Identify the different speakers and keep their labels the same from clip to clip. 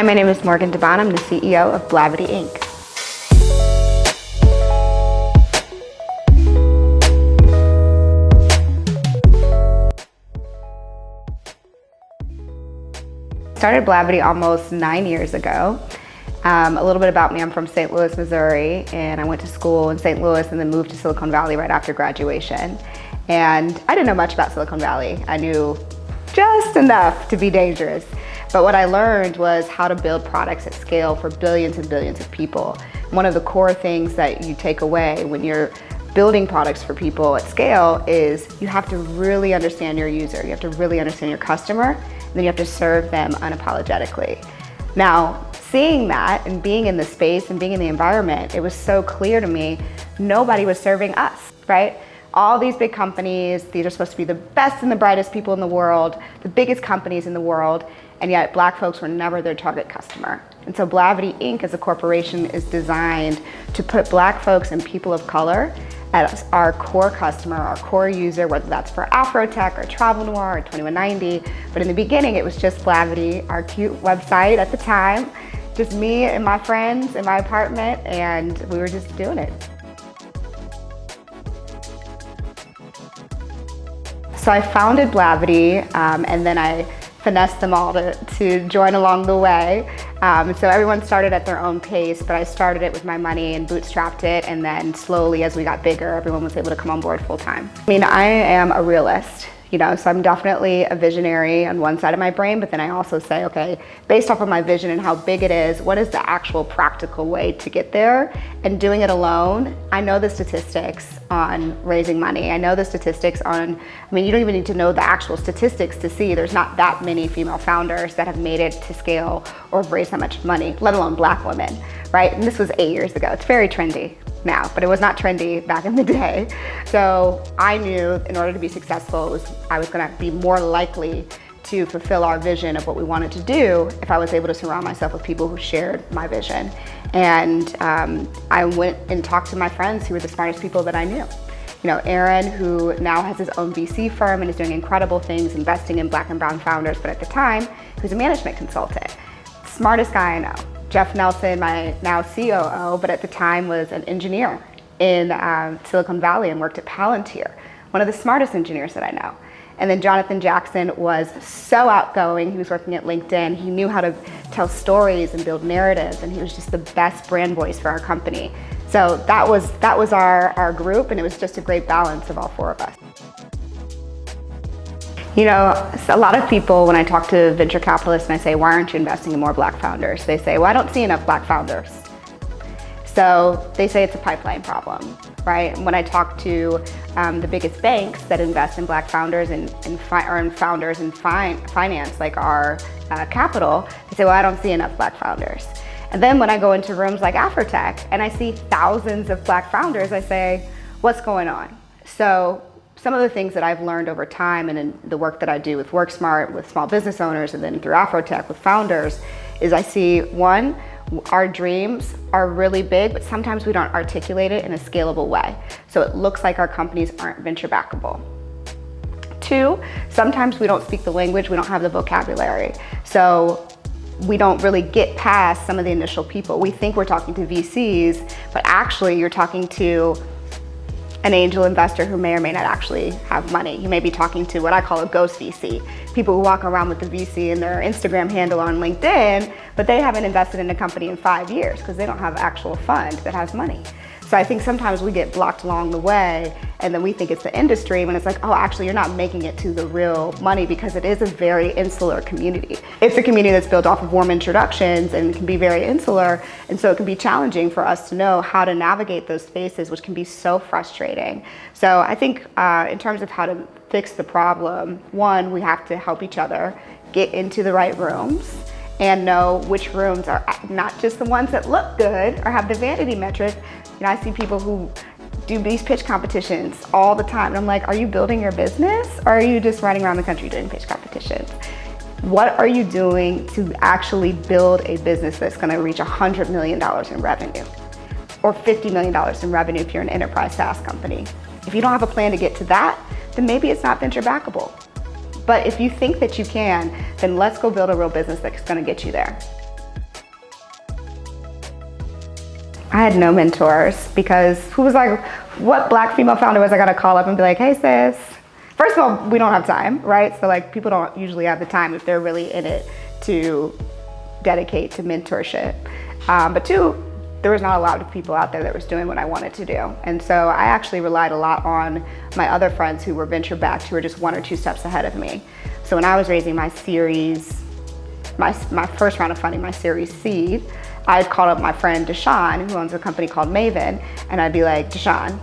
Speaker 1: Hi, my name is Morgan DeBaun. I'm the CEO of Blavity, Inc. Started Blavity almost 9 years ago. A little bit about me, I'm from St. Louis, Missouri, and I went to school in St. Louis and then moved to Silicon Valley right after graduation. And I didn't know much about Silicon Valley. I knew just enough to be dangerous. But what I learned was how to build products at scale for billions and billions of people. One of the core things that you take away when you're building products for people at scale is you have to really understand your user. You have to really understand your customer, and then you have to serve them unapologetically. Now, seeing that and being in the space and being in the environment, it was so clear to me, nobody was serving us, right? All these big companies, these are supposed to be the best and the brightest people in the world, the biggest companies in the world, and yet Black folks were never their target customer. And so Blavity Inc. as a corporation is designed to put Black folks and people of color as our core customer, our core user, whether that's for Afrotech or Travel Noir or 2190. But in the beginning, it was just Blavity, our cute website at the time, just me and my friends in my apartment, and we were just doing it. So I founded Blavity, and then I finessed them all to join along the way. So everyone started at their own pace, but I started it with my money and bootstrapped it, and then slowly as we got bigger, everyone was able to come on board full time. I mean, I am a realist, so I'm definitely a visionary on one side of my brain, but then I also say, okay, based off of my vision and how big it is, what is the actual practical way to get there? And doing it alone, I know the statistics on raising money. I know the statistics on, you don't even need to know the actual statistics to see there's not that many female founders that have made it to scale or have raised that much money, let alone Black women, right? And this was 8 years ago. It's very trendy now, but it was not trendy back in the day. So I knew in order to be successful, I was gonna be more likely to fulfill our vision of what we wanted to do if I was able to surround myself with people who shared my vision. And I went and talked to my friends who were the smartest people that I knew. Aaron, who now has his own VC firm and is doing incredible things, investing in Black and brown founders, but at the time, he was a management consultant. Smartest guy I know. Jeff Nelson, my now COO, but at the time was an engineer in Silicon Valley and worked at Palantir, one of the smartest engineers that I know. And then Jonathan Jackson was so outgoing. He was working at LinkedIn. He knew how to tell stories and build narratives, and he was just the best brand voice for our company. So that was our group, and it was just a great balance of all four of us. A lot of people, when I talk to venture capitalists and I say, why aren't you investing in more Black founders? They say, well, I don't see enough Black founders. So they say it's a pipeline problem, right? And when I talk to the biggest banks that invest in Black founders and founders in finance, like our capital, they say, well, I don't see enough Black founders. And then when I go into rooms like Afrotech and I see thousands of Black founders, I say, what's going on? So some of the things that I've learned over time and in the work that I do with WorkSmart, with small business owners, and then through Afrotech with founders, is I see, one, our dreams are really big, but sometimes we don't articulate it in a scalable way. So it looks like our companies aren't venture backable. Two, sometimes we don't speak the language, we don't have the vocabulary. So we don't really get past some of the initial people. We think we're talking to VCs, but actually you're talking to an angel investor who may or may not actually have money. You may be talking to what I call a ghost VC, people who walk around with the VC and their Instagram handle on LinkedIn, but they haven't invested in a company in 5 years because they don't have an actual fund that has money. So I think sometimes we get blocked along the way, and then we think it's the industry when it's like, oh, actually you're not making it to the real money, because it is a very insular community. It's a community that's built off of warm introductions and can be very insular, and so it can be challenging for us to know how to navigate those spaces, which can be so frustrating. So I think in terms of how to fix the problem, one, we have to help each other get into the right rooms and know which rooms are not just the ones that look good or have the vanity metric. I see people who do these pitch competitions all the time. And I'm like, are you building your business, or are you just running around the country doing pitch competitions? What are you doing to actually build a business that's gonna reach $100 million in revenue, or $50 million in revenue if you're an enterprise SaaS company? If you don't have a plan to get to that, then maybe it's not venture backable. But if you think that you can, then let's go build a real business that's gonna get you there. I had no mentors because who was like, what Black female founder was I gonna call up and be like, hey sis? First of all, we don't have time, right? So like people don't usually have the time if they're really in it to dedicate to mentorship. But two, there was not a lot of people out there that was doing what I wanted to do. And so I actually relied a lot on my other friends who were venture backed, who were just 1 or 2 steps ahead of me. So when I was raising my series, my first round of funding, my series seed, I'd call up my friend DeBaun, who owns a company called Maven, and I'd be like, DeBaun,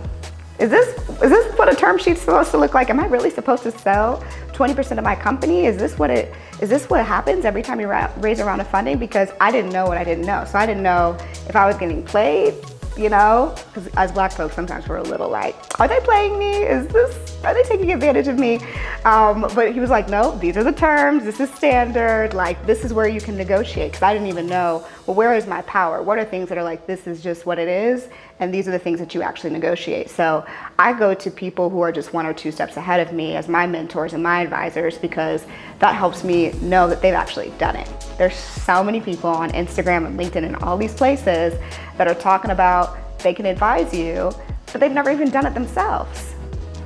Speaker 1: is this what a term sheet's supposed to look like? Am I really supposed to sell 20% of my company? Is this what happens every time you raise a round of funding? Because I didn't know what I didn't know. So I didn't know if I was getting played, you know, because as Black folks, sometimes we're a little like, are they playing me? Are they taking advantage of me? But he was like, no, these are the terms, this is standard, like this is where you can negotiate. Because I didn't even know, well, where is my power? What are things that are like, this is just what it is, and these are the things that you actually negotiate. So I go to people who are just 1 or 2 steps ahead of me as my mentors and my advisors, because that helps me know that they've actually done it. There's so many people on Instagram and LinkedIn and all these places that are talking about they can advise you, but they've never even done it themselves.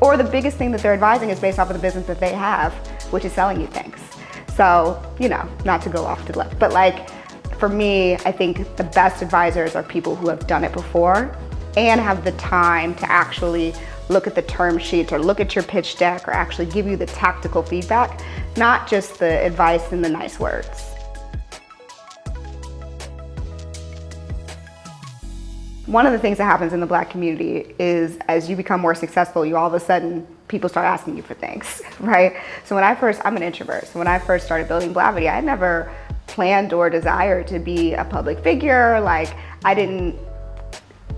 Speaker 1: Or the biggest thing that they're advising is based off of the business that they have, which is selling you things. So, you know, not to go off to the left, but like for me, I think the best advisors are people who have done it before and have the time to actually look at the term sheets or look at your pitch deck or actually give you the tactical feedback, not just the advice and the nice words. One of the things that happens in the Black community is as you become more successful, you all of a sudden, people start asking you for things, right? So I'm an introvert. So when I first started building Blavity, I never planned or desired to be a public figure. Like I didn't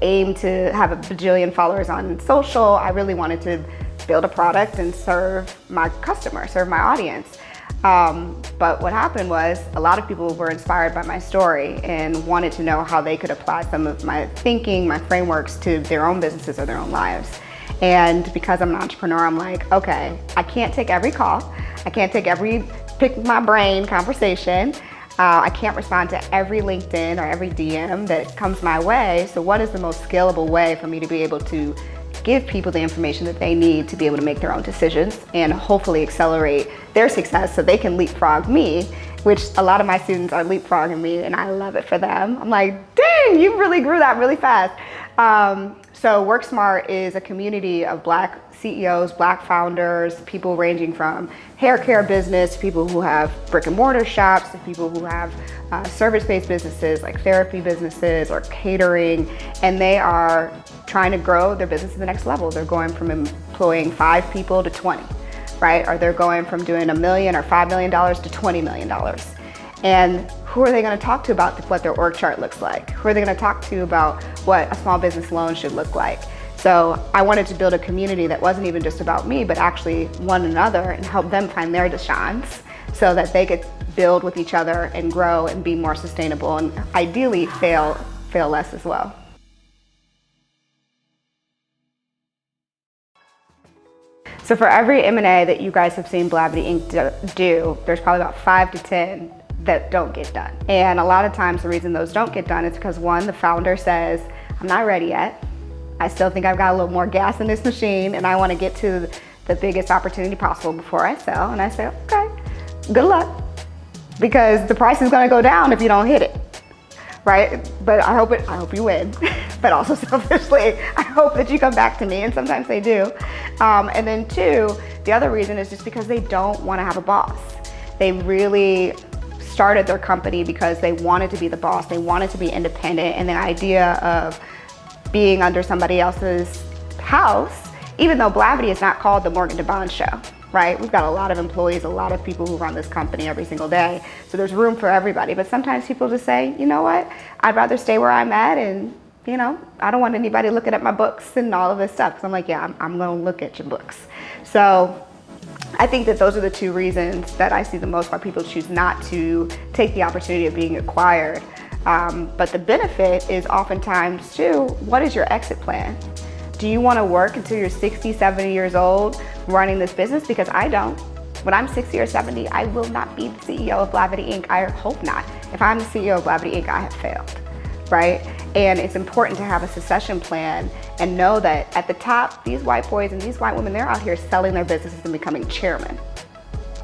Speaker 1: aim to have a bajillion followers on social. I really wanted to build a product and serve my customer, serve my audience. But what happened was a lot of people were inspired by my story and wanted to know how they could apply some of my thinking, my frameworks to their own businesses or their own lives. And because I'm an entrepreneur, I'm like, okay, I can't take every call. I can't take every pick my brain conversation. I can't respond to every LinkedIn or every DM that comes my way. So what is the most scalable way for me to be able to give people the information that they need to be able to make their own decisions and hopefully accelerate their success so they can leapfrog me, which a lot of my students are leapfrogging me and I love it for them. I'm like, dang, you really grew that really fast. So Work Smart is a community of Black CEOs, Black founders, people ranging from hair care business, to people who have brick and mortar shops, to people who have service-based businesses like therapy businesses or catering, and they are trying to grow their business to the next level. They're going from employing 5 people to 20, right? Or they're going from doing $1 million or $5 million to $20 million. And who are they going to talk to about what their org chart looks like? Who are they going to talk to about what a small business loan should look like? So I wanted to build a community that wasn't even just about me, but actually one another and help them find their DeBaun's so that they could build with each other and grow and be more sustainable and ideally fail less as well. So for every M&A that you guys have seen Blavity Inc. do, there's probably about 5 to 10 that don't get done. And a lot of times the reason those don't get done is because one, the founder says, I'm not ready yet. I still think I've got a little more gas in this machine and I want to get to the biggest opportunity possible before I sell. And I say, okay, good luck, because the price is going to go down if you don't hit it, right? But I hope you win. But also selfishly, I hope that you come back to me, and sometimes they do. And then 2, the other reason is just because they don't want to have a boss. They really started their company because they wanted to be the boss, they wanted to be independent, and the idea of being under somebody else's house, even though Blavity is not called the Morgan DeBaun show, right? We've got a lot of employees, a lot of people who run this company every single day, so there's room for everybody. But sometimes people just say, you know what, I'd rather stay where I'm at, and you know, I don't want anybody looking at my books and all of this stuff. So I'm like, yeah, I'm gonna look at your books. So I think that those are the 2 reasons that I see the most why people choose not to take the opportunity of being acquired. But the benefit is oftentimes too, what is your exit plan? Do you want to work until you're 60, 70 years old running this business? Because I don't. When I'm 60 or 70, I will not be the CEO of Blavity Inc. I hope not. If I'm the CEO of Blavity Inc., I have failed. right? And it's important to have a succession plan and know that at the top, these white boys and these white women, they're out here selling their businesses and becoming chairmen,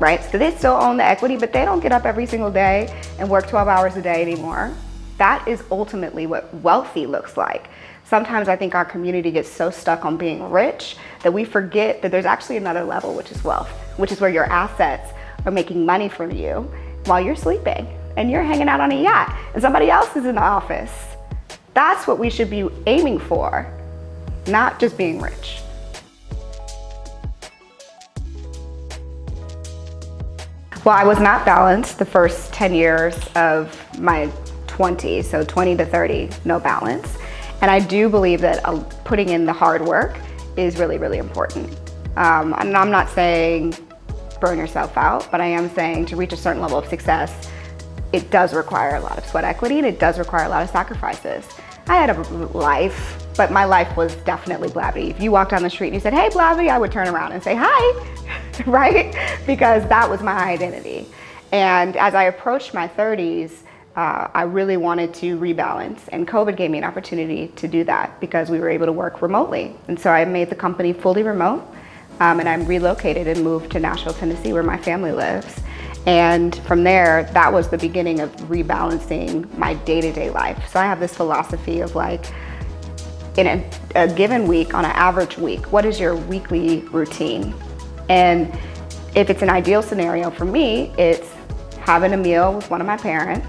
Speaker 1: right? So they still own the equity, but they don't get up every single day and work 12 hours a day anymore. That is ultimately what wealthy looks like. Sometimes I think our community gets so stuck on being rich that we forget that there's actually another level, which is wealth, which is where your assets are making money for you while you're sleeping and you're hanging out on a yacht and somebody else is in the office. That's what we should be aiming for, not just being rich. Well, I was not balanced the first 10 years of my 20s, so 20 to 30, no balance. And I do believe that putting in the hard work is really, really important. And I'm not saying burn yourself out, but I am saying to reach a certain level of success, it does require a lot of sweat equity and it does require a lot of sacrifices. I had a life, but my life was definitely Blavity. If you walked down the street and you said, hey, Blavity, I would turn around and say, hi, right? Because that was my identity. And as I approached my 30s, I really wanted to rebalance, and COVID gave me an opportunity to do that because we were able to work remotely. And so I made the company fully remote, and I relocated and moved to Nashville, Tennessee, where my family lives. And from there, that was the beginning of rebalancing my day-to-day life. So I have this philosophy of like, in a given week, on an average week, what is your weekly routine? And if it's an ideal scenario for me, it's having a meal with one of my parents.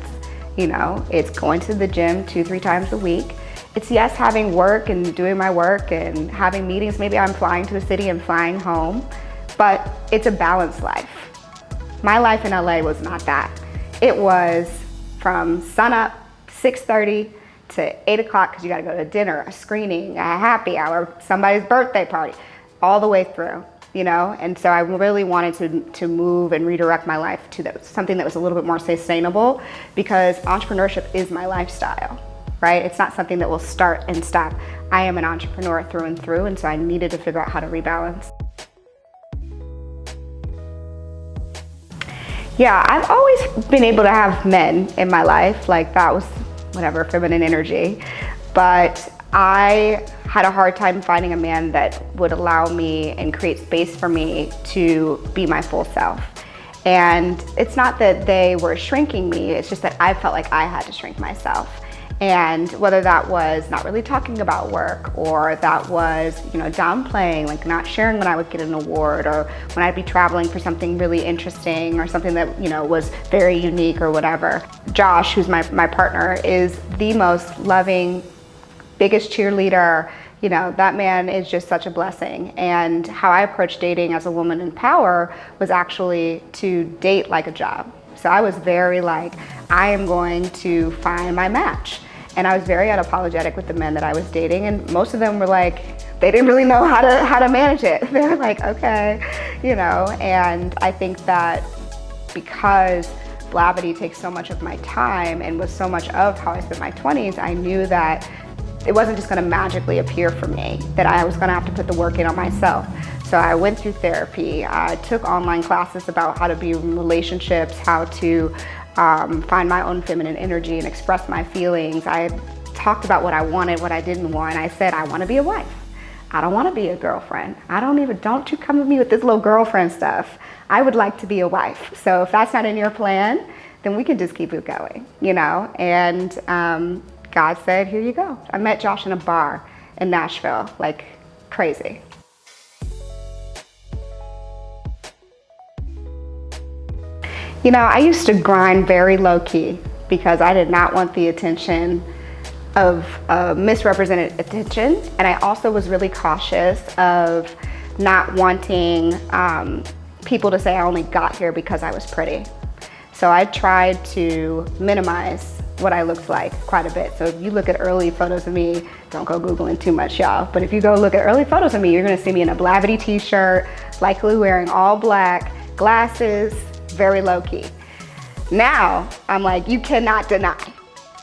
Speaker 1: You know, it's going to the gym 2-3 times a week. It's yes, having work and doing my work and having meetings. Maybe I'm flying to the city and flying home, but it's a balanced life. My life in LA was not that. It was from sunup, 6:30 to 8 o'clock because you gotta go to dinner, a screening, a happy hour, somebody's birthday party, all the way through. You know, and so I really wanted to move and redirect my life to something that was a little bit more sustainable, because entrepreneurship is my lifestyle, right? It's not something that will start and stop. I am an entrepreneur through and through, and so I needed to figure out how to rebalance. Yeah, I've always been able to have men in my life, like that was whatever, feminine energy, but I had a hard time finding a man that would allow me and create space for me to be my full self. And it's not that they were shrinking me, it's just that I felt like I had to shrink myself. And whether that was not really talking about work, or that was, you know, downplaying, like not sharing when I would get an award, or when I'd be traveling for something really interesting or something that, you know, was very unique or whatever. Josh, who's my partner, is the most loving, biggest cheerleader. You know, that man is just such a blessing. And how I approached dating as a woman in power was actually to date like a job. So I was very like, I am going to find my match. And I was very unapologetic with the men that I was dating, and most of them were like, they didn't really know how to manage it. They were like, okay, you know. And I think that because Blavity takes so much of my time and was so much of how I spent my 20s, I knew that it wasn't just gonna magically appear for me, that I was gonna have to put the work in on myself. So I went through therapy, I took online classes about how to be in relationships, how to find my own feminine energy and express my feelings. I talked about what I wanted, what I didn't want. I said, I wanna be a wife. I don't wanna be a girlfriend. Don't you come to me with this little girlfriend stuff. I would like to be a wife. So if that's not in your plan, then we can just keep it going, you know? And God said, here you go. I met Josh in a bar in Nashville, like crazy. You know, I used to grind very low key because I did not want the attention of misrepresented attention. And I also was really cautious of not wanting people to say I only got here because I was pretty. So I tried to minimize what I looked like quite a bit. So if you look at early photos of me, don't go Googling too much, y'all, but if you go look at early photos of me, you're gonna see me in a Blavity t-shirt, likely wearing all black, glasses, very low key. Now, I'm like, you cannot deny.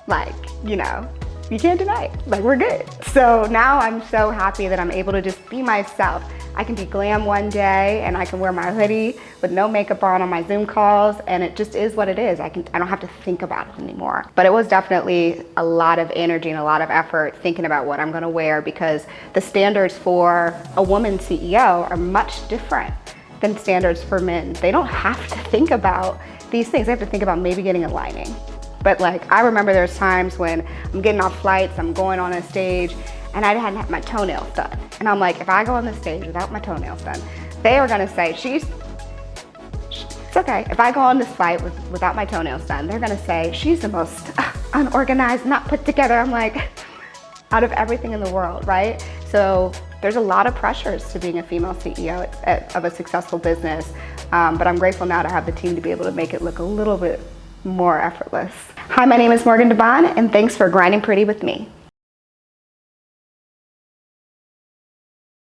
Speaker 1: Like, you know, you can't deny it. Like, we're good. So now I'm so happy that I'm able to just be myself. I can be glam one day and I can wear my hoodie with no makeup on my Zoom calls, and it just is what it is. I don't have to think about it anymore. But it was definitely a lot of energy and a lot of effort thinking about what I'm gonna wear, because the standards for a woman CEO are much different than standards for men. They don't have to think about these things. They have to think about maybe getting a lining. But like, I remember there's times when I'm getting off flights, I'm going on a stage, and I hadn't had my toenails done. And I'm like, if I go on the stage without my toenails done, they are gonna say, it's okay. If I go on this flight without my toenails done, they're gonna say, she's the most unorganized, not put together. I'm like, out of everything in the world, right? So there's a lot of pressures to being a female CEO of a successful business. But I'm grateful now to have the team to be able to make it look a little bit more effortless. Hi, my name is Morgan DeBaun, and thanks for grinding pretty with me.